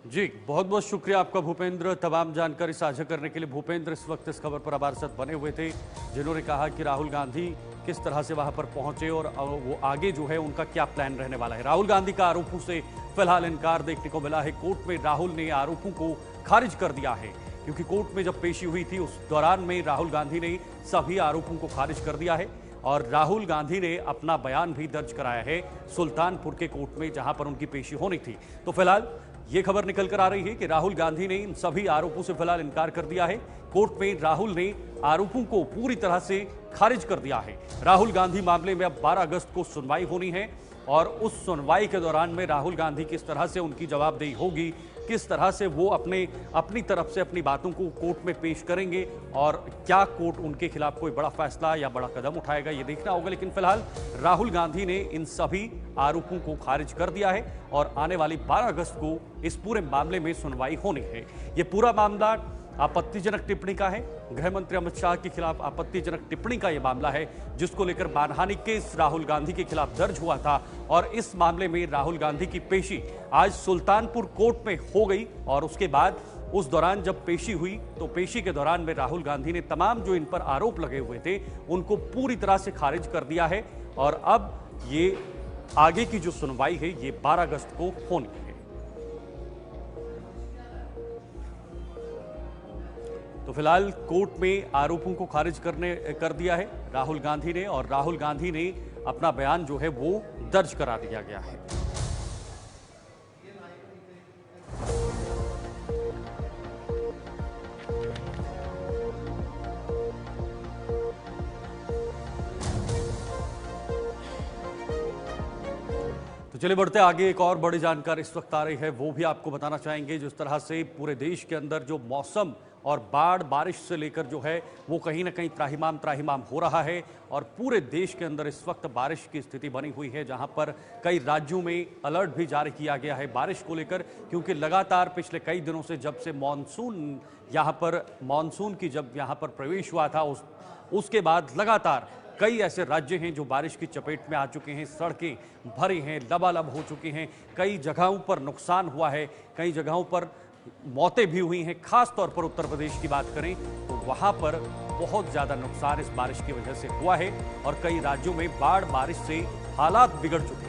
जी, बहुत बहुत शुक्रिया आपका भूपेंद्र, तमाम जानकारी साझा करने के लिए। भूपेंद्र इस वक्त इस खबर पर हमारे साथ बने हुए थे, जिन्होंने कहा कि राहुल गांधी किस तरह से वहां पर पहुंचे और वो आगे जो है उनका क्या प्लान रहने वाला है। राहुल गांधी का आरोपों से फिलहाल इनकार देखने को मिला है। कोर्ट में राहुल ने आरोपों को खारिज कर दिया है, क्योंकि कोर्ट में जब पेशी हुई थी उस दौरान में राहुल गांधी ने सभी आरोपों को खारिज कर दिया है और राहुल गांधी ने अपना बयान भी दर्ज कराया है सुल्तानपुर के कोर्ट में, जहां पर उनकी पेशी होनी थी। तो फिलहाल ये खबर निकल कर आ रही है कि राहुल गांधी ने इन सभी आरोपों से फिलहाल इनकार कर दिया है। कोर्ट में राहुल ने आरोपों को पूरी तरह से खारिज कर दिया है। राहुल गांधी मामले में अब 12 अगस्त को सुनवाई होनी है और उस सुनवाई के दौरान में राहुल गांधी किस तरह से उनकी जवाबदेही होगी, किस तरह से वो अपनी तरफ से अपनी बातों को कोर्ट में पेश करेंगे और क्या कोर्ट उनके खिलाफ कोई बड़ा फैसला या बड़ा कदम उठाएगा, ये देखना होगा। लेकिन फिलहाल राहुल गांधी ने इन सभी आरोपों को खारिज कर दिया है और आने वाली 12 अगस्त को इस पूरे मामले में सुनवाई होनी है। ये पूरा मामला आपत्तिजनक टिप्पणी का है। गृह मंत्री अमित शाह के खिलाफ आपत्तिजनक टिप्पणी का यह मामला है, जिसको लेकर मानहानि केस राहुल गांधी के खिलाफ दर्ज हुआ था और इस मामले में राहुल गांधी की पेशी आज सुल्तानपुर कोर्ट में हो गई और उसके बाद उस दौरान जब पेशी हुई तो पेशी के दौरान में राहुल गांधी ने तमाम जो इन पर आरोप लगे हुए थे उनको पूरी तरह से खारिज कर दिया है और अब ये आगे की जो सुनवाई है ये 12 अगस्त को होनी है। तो फिलहाल कोर्ट में आरोपों को खारिज कर दिया है राहुल गांधी ने और राहुल गांधी ने अपना बयान जो है वो दर्ज करा दिया गया है। तो चलिए बढ़ते आगे, एक और बड़ी जानकारी इस वक्त आ रही है, वो भी आपको बताना चाहेंगे। जिस तरह से पूरे देश के अंदर जो मौसम और बाढ़ बारिश से लेकर जो है वो कहीं ना कहीं त्राहिमाम हो रहा है और पूरे देश के अंदर इस वक्त बारिश की स्थिति बनी हुई है, जहां पर कई राज्यों में अलर्ट भी जारी किया गया है बारिश को लेकर, क्योंकि लगातार पिछले कई दिनों से जब से मानसून की जब यहाँ पर प्रवेश हुआ था उसके बाद लगातार कई ऐसे राज्य हैं जो बारिश की चपेट में आ चुके हैं। सड़कें भरी हैं, लबालब हो चुकी हैं, कई जगहों पर नुकसान हुआ है, कई जगहों पर मौतें भी हुई हैं। खास तौर पर उत्तर प्रदेश की बात करें तो वहां पर बहुत ज्यादा नुकसान इस बारिश की वजह से हुआ है और कई राज्यों में बाढ़ बारिश से हालात बिगड़ चुके हैं।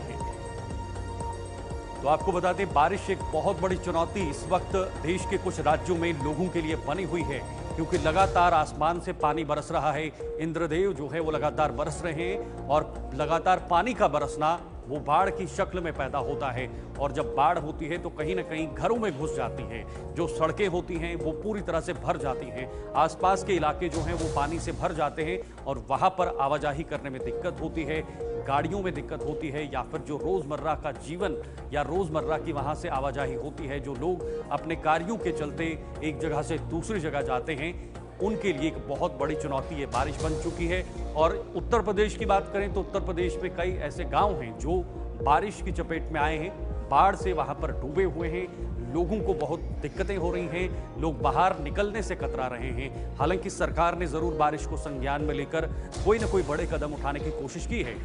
तो आपको बता दें, बारिश एक बहुत बड़ी चुनौती इस वक्त देश के कुछ राज्यों में लोगों के लिए बनी हुई है, क्योंकि लगातार आसमान से पानी बरस रहा है। इंद्रदेव जो है वो लगातार बरस रहे हैं और लगातार पानी का बरसना वो बाढ़ की शक्ल में पैदा होता है और जब बाढ़ होती है तो कहीं ना कहीं घरों में घुस जाती है। जो सड़कें होती हैं वो पूरी तरह से भर जाती हैं, आसपास के इलाके जो हैं वो पानी से भर जाते हैं और वहां पर आवाजाही करने में दिक्कत होती है, गाड़ियों में दिक्कत होती है या फिर जो रोजमर्रा का जीवन या रोजमर्रा की वहां से आवाजाही होती है, जो लोग अपने कार्यों के चलते एक जगह से दूसरी जगह जाते हैं, उनके लिए एक बहुत बड़ी चुनौती ये बारिश बन चुकी है। और उत्तर प्रदेश की बात करें तो उत्तर प्रदेश में कई ऐसे गांव हैं जो बारिश की चपेट में आए हैं, बाढ़ से वहां पर डूबे हुए हैं, लोगों को बहुत दिक्कतें हो रही हैं, लोग बाहर निकलने से कतरा रहे हैं। हालांकि सरकार ने जरूर बारिश को संज्ञान में लेकर कोई ना कोई बड़े कदम उठाने की कोशिश की है।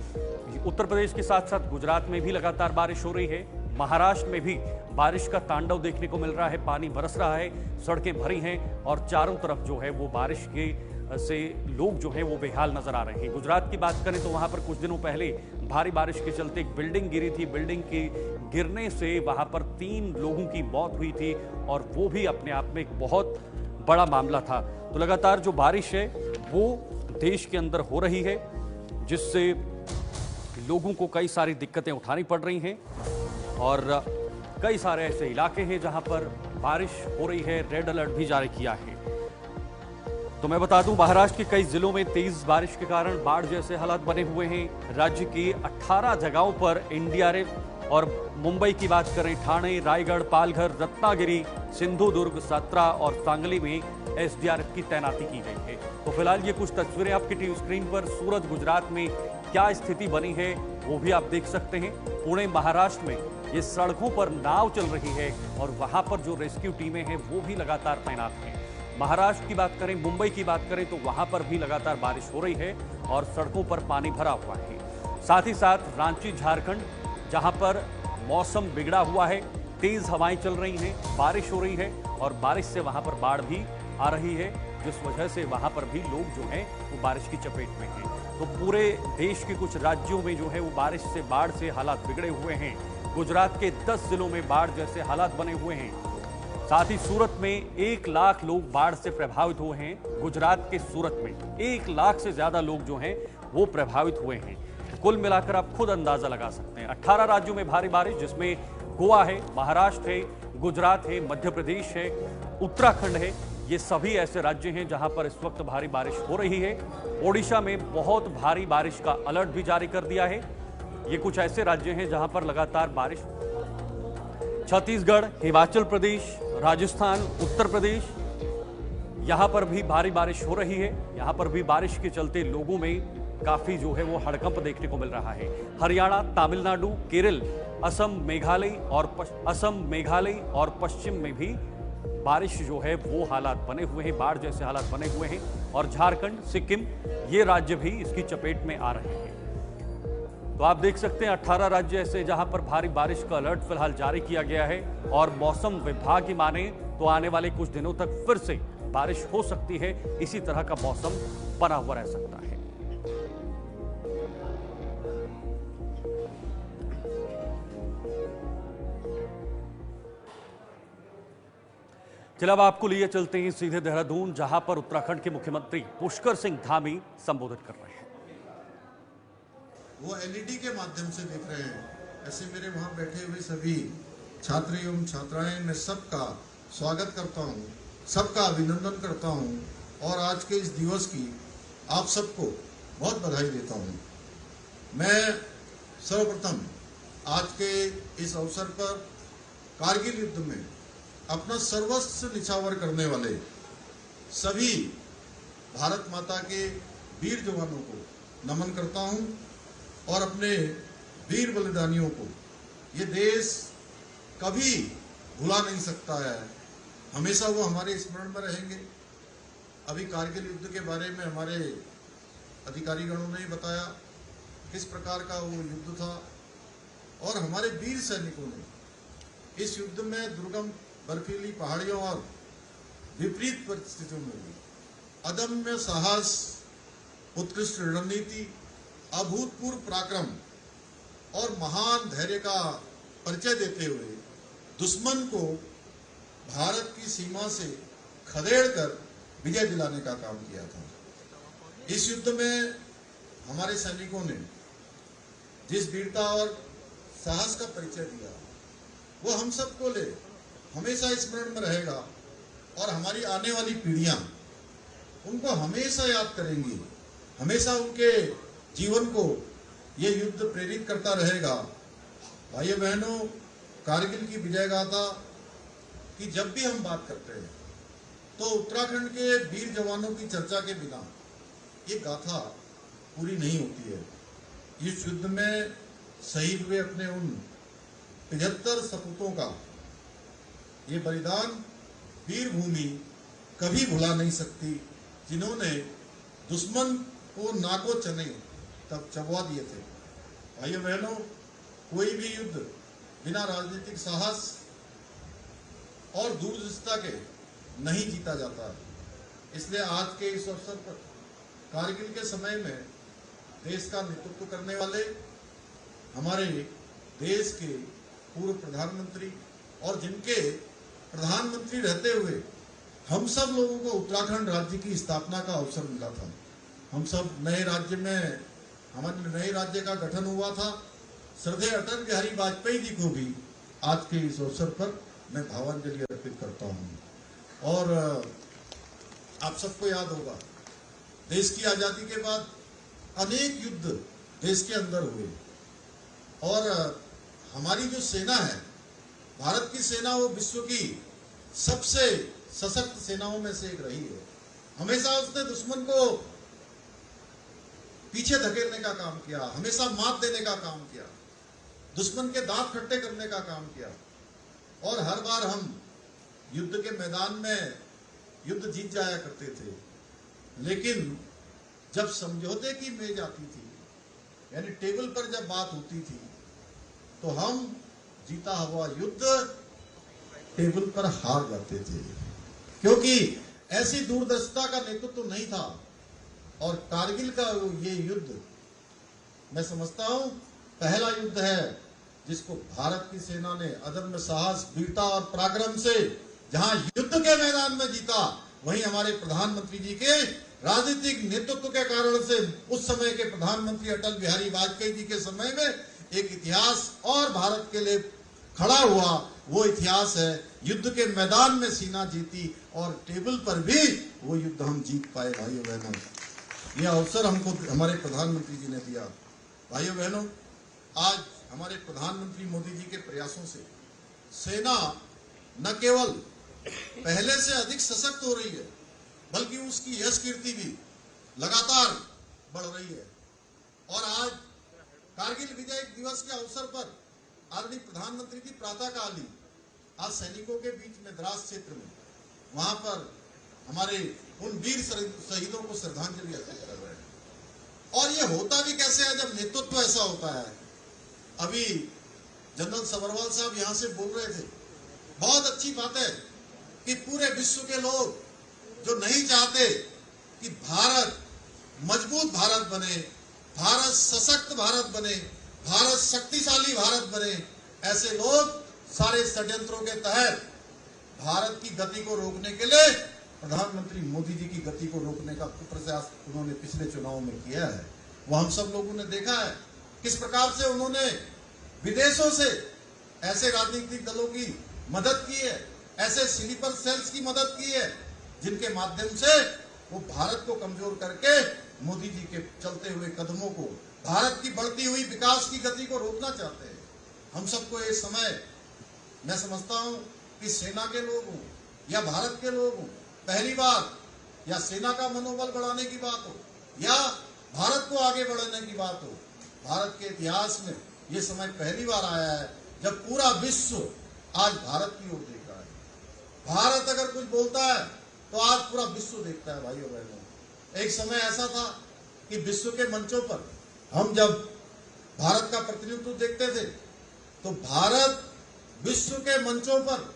उत्तर प्रदेश के साथ साथ गुजरात में भी लगातार बारिश हो रही है, महाराष्ट्र में भी बारिश का तांडव देखने को मिल रहा है, पानी बरस रहा है, सड़कें भरी हैं और चारों तरफ जो है वो बारिश के से लोग जो हैं वो बेहाल नजर आ रहे हैं। गुजरात की बात करें तो वहां पर कुछ दिनों पहले भारी बारिश के चलते एक बिल्डिंग गिरी थी, बिल्डिंग के गिरने से वहां पर 3 लोगों की मौत हुई थी और वो भी अपने आप में एक बहुत बड़ा मामला था। तो लगातार जो बारिश है वो देश के अंदर हो रही है, जिससे लोगों को कई सारी दिक्कतें उठानी पड़ रही हैं और कई सारे ऐसे इलाके हैं जहां पर बारिश हो रही है, रेड अलर्ट भी जारी किया है। तो मैं बता दूं, महाराष्ट्र के कई जिलों में तेज बारिश के कारण बाढ़ जैसे हालात बने हुए हैं। राज्य की 18 जगहों पर एनडीआरएफ और मुंबई की बात करें, ठाणे, रायगढ़, पालघर, रत्नागिरी, सिंधुदुर्ग, सत्रा और सांगली में एसडीआरएफ की तैनाती की गई है। तो फिलहाल ये कुछ तस्वीरें आपकी टीवी स्क्रीन पर, सूरत गुजरात में क्या स्थिति बनी है वो भी आप देख सकते हैं। पुणे महाराष्ट्र में ये सड़कों पर नाव चल रही है और वहां पर जो रेस्क्यू टीमें हैं वो भी लगातार तैनात हैं। महाराष्ट्र की बात करें, मुंबई की बात करें तो वहां पर भी लगातार बारिश हो रही है और सड़कों पर पानी भरा हुआ है। साथ ही साथ रांची, झारखंड, जहां पर मौसम बिगड़ा हुआ है, तेज हवाएं चल रही हैं, बारिश हो रही है और बारिश से वहां पर बाढ़ भी आ रही है, जिस वजह से वहां पर भी लोग जो हैं वो बारिश की चपेट में हैं। तो पूरे देश के कुछ राज्यों में जो है वो बारिश से, बाढ़ से हालात बिगड़े हुए हैं। गुजरात के 10 जिलों में बाढ़ जैसे हालात बने हुए हैं। साथ ही सूरत में 1 लाख लोग बाढ़ से प्रभावित हुए हैं। गुजरात के सूरत में 1 लाख से ज्यादा लोग जो हैं वो प्रभावित हुए हैं। कुल मिलाकर आप खुद अंदाजा लगा सकते हैं। 18 राज्यों में भारी बारिश, जिसमें गोवा है, महाराष्ट्र है, गुजरात है, मध्य प्रदेश है, उत्तराखंड है। ये सभी ऐसे राज्य हैं जहां पर इस वक्त भारी बारिश हो रही है। ओडिशा में बहुत भारी बारिश का अलर्ट भी जारी कर दिया है। ये कुछ ऐसे राज्य हैं जहां पर लगातार बारिश। छत्तीसगढ़, हिमाचल प्रदेश, राजस्थान, उत्तर प्रदेश, यहां पर भी भारी बारिश हो रही है। यहां पर भी बारिश के चलते लोगों में काफी जो है वो हड़कंप देखने को मिल रहा है। हरियाणा, तमिलनाडु, केरल, असम, मेघालय और पश्चिम में भी बारिश जो है वो हालात बने हुए हैं, बाढ़ जैसे हालात बने हुए हैं। और झारखंड, सिक्किम, ये राज्य भी इसकी चपेट में आ रहे हैं। तो आप देख सकते हैं 18 राज्य ऐसे जहां पर भारी बारिश का अलर्ट फिलहाल जारी किया गया है। और मौसम विभाग की माने तो आने वाले कुछ दिनों तक फिर से बारिश हो सकती है। इसी तरह का मौसम बना हुआ रह सकता है। चलिए अब आपको लिए चलते हैं सीधे देहरादून, जहां पर उत्तराखंड के मुख्यमंत्री पुष्कर सिंह धामी संबोधित कर रहे हैं। वो एलईडी के माध्यम से देख रहे हैं। ऐसे मेरे वहां बैठे हुए सभी छात्र एवं छात्राएं, मैं सबका स्वागत करता हूं, सबका अभिनंदन करता हूं और आज के इस दिवस की आप सबको बहुत बधाई देता हूं। मैं सर्वप्रथम आज के इस अवसर पर कारगिल युद्ध में अपना सर्वस्व निछावर करने वाले सभी भारत माता के वीर जवानों को नमन करता हूं और अपने वीर बलिदानियों को ये देश कभी भुला नहीं सकता है। हमेशा वो हमारे स्मरण में रहेंगे। अभी कारगिल युद्ध के बारे में हमारे अधिकारीगणों ने बताया किस प्रकार का वो युद्ध था और हमारे वीर सैनिकों ने इस युद्ध में दुर्गम बर्फीली पहाड़ियों और विपरीत परिस्थितियों में भी अदम्य साहस, उत्कृष्ट रणनीति, अभूतपूर्व पराक्रम और महान धैर्य का परिचय देते हुए दुश्मन को भारत की सीमा से खदेड़कर विजय दिलाने का काम किया था। इस युद्ध में हमारे सैनिकों ने जिस वीरता और साहस का परिचय दिया वो हम सबको ले हमेशा स्मरण में रहेगा और हमारी आने वाली पीढ़ियां उनको हमेशा याद करेंगी। हमेशा उनके जीवन को ये युद्ध प्रेरित करता रहेगा। भाइयों बहनों, कारगिल की विजय गाथा की जब भी हम बात करते हैं तो उत्तराखंड के वीर जवानों की चर्चा के बिना ये गाथा पूरी नहीं होती है। इस युद्ध में शहीद हुए अपने उन 75 सपूतों का ये बलिदान वीर भूमि कभी भुला नहीं सकती, जिन्होंने दुश्मन को नाको चने तब चबवा दिए थे। भाइयों बहनों, कोई भी युद्ध बिना राजनीतिक साहस और दूरदृष्टता के नहीं जीता जाता। इसलिए आज के इस अवसर पर कारगिल के समय में देश का नेतृत्व करने वाले हमारे देश के पूर्व प्रधानमंत्री और जिनके प्रधानमंत्री रहते हुए हम सब लोगों को उत्तराखंड राज्य की स्थापना का अवसर मिला था। हम सब नए राज्य में हमारे नए राज्य का गठन हुआ था। श्रद्धेय अटल बिहारी वाजपेयी जी को भी आज के इस अवसर पर मैं भावांजलि अर्पित करता हूं। और आप सबको याद होगा, देश की आजादी के बाद अनेक युद्ध देश के अंदर हुए और हमारी जो सेना है, भारत की सेना, वो विश्व की सबसे सशक्त सेनाओं में से एक रही है। हमेशा उसने दुश्मन को पीछे धकेलने का काम किया, हमेशा मात देने का काम किया, दुश्मन के दांत खट्टे करने का काम किया और हर बार हम युद्ध के मैदान में युद्ध जीत जाया करते थे। लेकिन जब समझौते की मेज आती थी, यानी टेबल पर जब बात होती थी, तो हम जीता हुआ युद्ध टेबल पर हार जाते थे, क्योंकि ऐसी दूरदर्शिता का नेतृत्व नहीं था और कारगिल का ये युद्ध मैं समझता हूं पहला युद्ध है जिसको भारत की सेना ने अदम्य साहस, वीरता और पराक्रम से जहां युद्ध के मैदान में जीता, वहीं हमारे प्रधानमंत्री जी के राजनीतिक नेतृत्व के कारण से उस समय के प्रधानमंत्री अटल बिहारी वाजपेयी जी के समय में एक इतिहास और भारत के लिए खड़ा हुआ। वो इतिहास है युद्ध के मैदान में सीना जीती और टेबल पर भी वो युद्ध हम जीत पाए। भाइयों बहनों, यह अवसर हमको हमारे प्रधानमंत्री जी ने दिया। भाइयों बहनों, आज हमारे प्रधानमंत्री मोदी जी के प्रयासों से सेना न केवल पहले से अधिक सशक्त हो रही है, बल्कि उसकी यश कीर्ति भी लगातार बढ़ रही है। और आज कारगिल विजय दिवस के अवसर पर आदरणीय प्रधानमंत्री जी प्रातःकाल ही आज सैनिकों के बीच में द्रास क्षेत्र में वहां पर हमारे उन वीर शहीदों को श्रद्धांजलि अर्पित कर रहे हैं। और ये होता भी कैसे है जब नेतृत्व ऐसा होता है। अभी जनरल सबरवाल साहब यहां से बोल रहे थे, बहुत अच्छी बात है कि पूरे विश्व के लोग जो नहीं चाहते कि भारत मजबूत भारत बने, भारत सशक्त भारत बने, भारत शक्तिशाली भारत बने, ऐसे लोग सारे षड्यंत्रों के तहत भारत की गति को रोकने के लिए प्रधानमंत्री मोदी जी की गति को रोकने का प्रयास उन्होंने पिछले चुनाव में किया है। वो हम सब लोगों ने देखा है किस प्रकार से उन्होंने विदेशों से ऐसे राजनीतिक दलों की मदद की है, ऐसे स्लीपर सेल्स की मदद की है, जिनके माध्यम से वो भारत को कमजोर करके मोदी जी के चलते हुए कदमों को, भारत की बढ़ती हुई विकास की गति को रोकना चाहते हैं। हम सबको ये समय, मैं समझता हूं कि सेना के लोग हों या भारत के लोग हों, पहली बार या सेना का मनोबल बढ़ाने की बात हो या भारत को आगे बढ़ाने की बात हो, भारत के इतिहास में ये समय पहली बार आया है जब पूरा विश्व आज भारत की ओर देख रहा है। भारत अगर कुछ बोलता है तो आज पूरा विश्व देखता है। भाइयों बहनों, एक समय ऐसा था कि विश्व के मंचों पर हम जब भारत का प्रतिनिधित्व देखते थे तो भारत विश्व के मंचों पर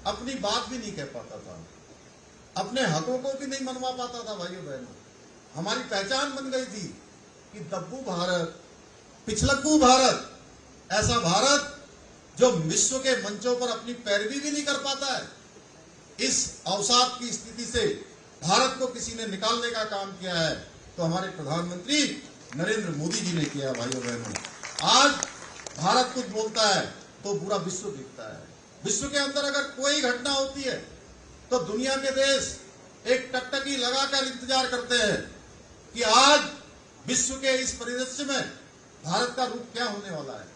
अपनी बात भी नहीं कह पाता था, अपने हकों को भी नहीं मनवा पाता था। भाइयों बहनों, हमारी पहचान बन गई थी कि दब्बू भारत, पिछलक्कू भारत, ऐसा भारत जो विश्व के मंचों पर अपनी पैरवी भी नहीं कर पाता है। इस अवसाद की स्थिति से भारत को किसी ने निकालने का काम किया है तो हमारे प्रधानमंत्री नरेंद्र मोदी जी ने किया। भाइयों बहनों, आज भारत कुछ बोलता है तो पूरा विश्व दिखता है। विश्व के अंदर अगर कोई घटना होती है तो दुनिया के देश एक टकटकी लगाकर इंतजार करते हैं कि आज विश्व के इस परिदृश्य में भारत का रूप क्या होने वाला है।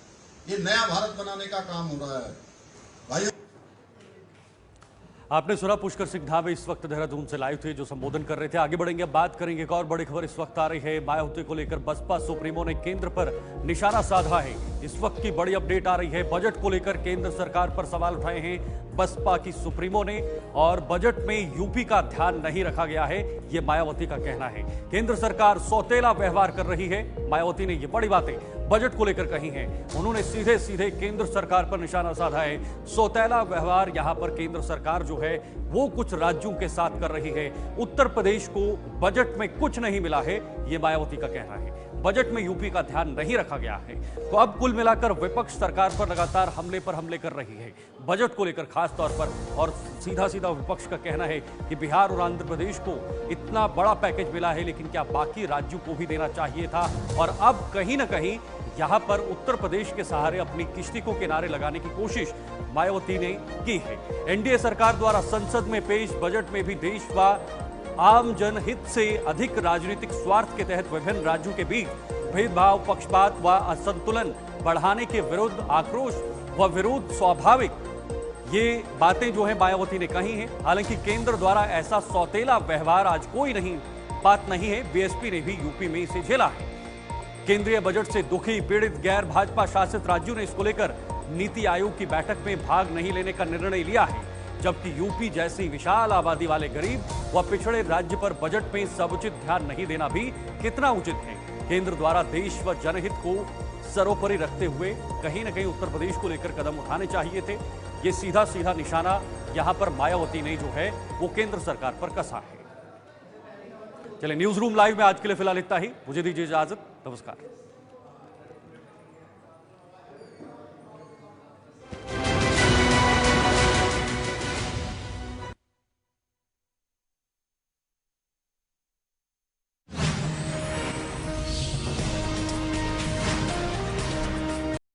ये नया भारत बनाने का काम हो रहा है। भाइयों, आपने सुना पुष्कर सिंह धामी इस वक्त देहरादून से लाइव थे जो संबोधन कर रहे थे। आगे बढ़ेंगे, बात करेंगे। एक और बड़ी खबर इस वक्त आ रही है, मायावती को लेकर बसपा सुप्रीमो ने केंद्र पर निशाना साधा है। इस वक्त की बड़ी अपडेट आ रही है, बजट को लेकर केंद्र सरकार पर सवाल उठाए हैं बसपा की सुप्रीमो ने, और बजट में यूपी का ध्यान नहीं रखा गया है, ये मायावती का कहना है। केंद्र सरकार सौतेला व्यवहार कर रही है। मायावती ने ये बड़ी बातें बजट को लेकर कही हैं। उन्होंने सीधे सीधे केंद्र सरकार पर निशाना साधा है। सौतेला व्यवहार यहां पर केंद्र सरकार जो है वो कुछ राज्यों के साथ कर रही है। उत्तर प्रदेश को बजट में कुछ नहीं मिला है, ये मायावती का कहना है। बजट में यूपी का ध्यान नहीं रखा गया है। तो अब कुल मिलाकर विपक्ष सरकार पर लगातार हमले पर हमले कर रही है बजट को लेकर खास तौर पर, और सीधा सीधा विपक्ष का कहना है कि बिहार और आंध्र प्रदेश को इतना बड़ा पैकेज मिला है, लेकिन क्या बाकी राज्यों को भी देना चाहिए था। और अब कहीं ना कहीं यहां पर उत्तर प्रदेश के सहारे अपनी किश्ती को किनारे लगाने की कोशिश मायावती ने की है। एनडीए सरकार द्वारा संसद में पेश बजट में भी देश व आम जनहित से अधिक राजनीतिक स्वार्थ के तहत विभिन्न राज्यों के बीच भेदभाव, पक्षपात व असंतुलन बढ़ाने के विरुद्ध आक्रोश व विरोध स्वाभाविक, ये बातें जो है मायावती ने कही हैं। हालांकि केंद्र द्वारा ऐसा सौतेला व्यवहार आज कोई बात नहीं है। बीएसपी ने भी यूपी में इसे झेला है। केंद्रीय बजट से दुखी पीड़ित गैर भाजपा शासित राज्यों ने इसको लेकर नीति आयोग की बैठक में भाग नहीं लेने का निर्णय लिया है, जबकि यूपी जैसी विशाल आबादी वाले गरीब व पिछड़े राज्य पर बजट में समुचित ध्यान नहीं देना भी कितना उचित है। केंद्र द्वारा देश व जनहित को सर्वोपरि रखते हुए कहीं न कहीं उत्तर प्रदेश को लेकर कदम उठाने चाहिए थे। ये सीधा सीधा निशाना यहां पर मायावती ने जो है वो केंद्र सरकार पर कसा है। चलिए, न्यूज रूम लाइव में आज के लिए फिलहाल इतना ही। मुझे दीजिए इजाजत। नमस्कार।